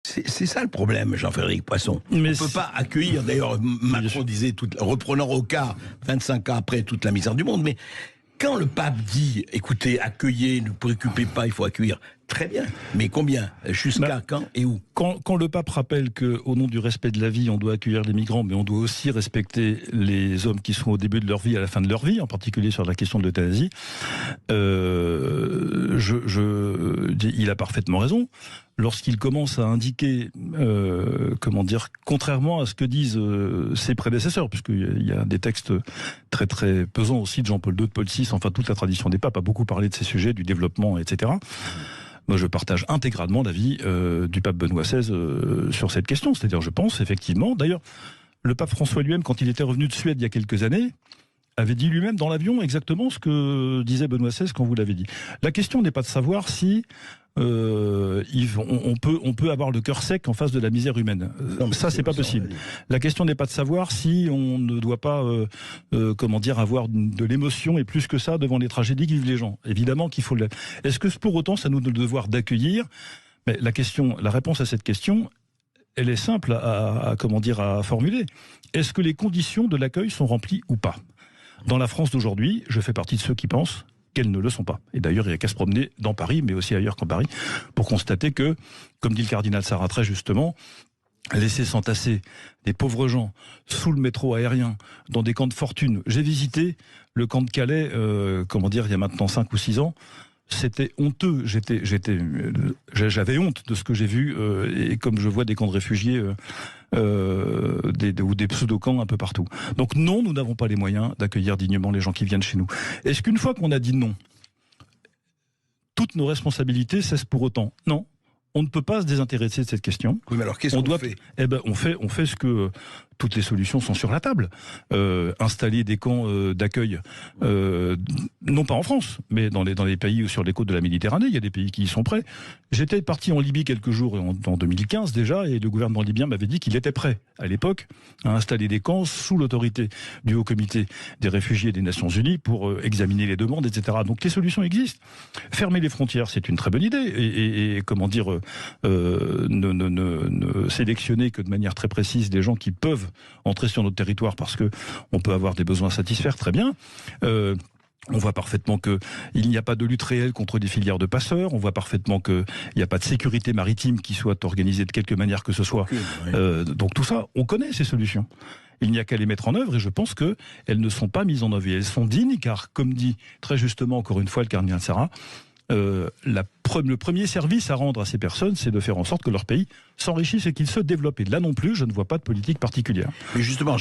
C'est ça le problème, Jean-Frédéric Poisson. Mais on ne peut pas accueillir, d'ailleurs, Macron disait, reprenant au quart, 25 ans après, toute la misère du monde, mais quand le pape dit, écoutez, accueillez, ne vous préoccupez pas, il faut accueillir, très bien, mais combien? Jusqu'à quand et où? Quand le pape rappelle qu'au nom du respect de la vie, on doit accueillir les migrants, mais on doit aussi respecter les hommes qui sont au début de leur vie, à la fin de leur vie, en particulier sur la question de l'euthanasie, il a parfaitement raison. Lorsqu'il commence à indiquer, contrairement à ce que disent ses prédécesseurs, puisqu'il y a des textes très très pesants aussi de Jean-Paul II, de Paul VI, enfin toute la tradition des papes a beaucoup parlé de ces sujets, du développement, etc. Moi, je partage intégralement l'avis du pape Benoît XVI sur cette question. C'est-à-dire, je pense effectivement, d'ailleurs, le pape François lui-même, quand il était revenu de Suède il y a quelques années, avait dit lui-même dans l'avion exactement ce que disait Benoît XVI quand vous l'avez dit. La question n'est pas de savoir si on peut avoir le cœur sec en face de la misère humaine. Non, ça, c'est pas possible. La question n'est pas de savoir si on ne doit pas, avoir de l'émotion et plus que ça devant les tragédies que vivent les gens. Évidemment qu'il faut. Est-ce que pour autant, ça nous donne le devoir d'accueillir? Mais la réponse à cette question, elle est simple à formuler. Est-ce que les conditions de l'accueil sont remplies ou pas? Dans la France d'aujourd'hui, je fais partie de ceux qui pensent qu'elles ne le sont pas. Et d'ailleurs, il n'y a qu'à se promener dans Paris, mais aussi ailleurs qu'en Paris, pour constater que, comme dit le cardinal Sarrat très justement, laisser s'entasser des pauvres gens sous le métro aérien, dans des camps de fortune. J'ai visité le camp de Calais, il y a maintenant 5 ou 6 ans. C'était honteux. J'avais honte de ce que j'ai vu, et comme je vois des camps de réfugiés ou des pseudo-camps un peu partout. Donc non, nous n'avons pas les moyens d'accueillir dignement les gens qui viennent chez nous. Est-ce qu'une fois qu'on a dit non, toutes nos responsabilités cessent pour autant? Non. On ne peut pas se désintéresser de cette question. Oui, mais alors qu'est-ce qu'on fait? On fait ce que toutes les solutions sont sur la table. Installer des camps d'accueil, non pas en France, mais dans les pays sur les côtes de la Méditerranée. Il y a des pays qui y sont prêts. J'étais parti en Libye quelques jours en 2015 déjà, et le gouvernement libyen m'avait dit qu'il était prêt à l'époque à installer des camps sous l'autorité du Haut Comité des réfugiés des Nations Unies pour examiner les demandes, etc. Donc les solutions existent. Fermer les frontières, c'est une très bonne idée. Ne sélectionner que de manière très précise des gens qui peuvent entrer sur notre territoire parce que on peut avoir des besoins satisfaits, très bien. On voit parfaitement qu'il n'y a pas de lutte réelle contre des filières de passeurs. On voit parfaitement qu'il n'y a pas de sécurité maritime qui soit organisée de quelque manière que ce soit. Donc tout ça, on connaît ces solutions. Il n'y a qu'à les mettre en œuvre, et je pense qu'elles ne sont pas mises en œuvre. Et elles sont dignes, car, comme dit très justement encore une fois le cardinal Sarrat, le premier service à rendre à ces personnes, c'est de faire en sorte que leur pays s'enrichisse et qu'il se développe. Et là non plus, je ne vois pas de politique particulière. Mais justement,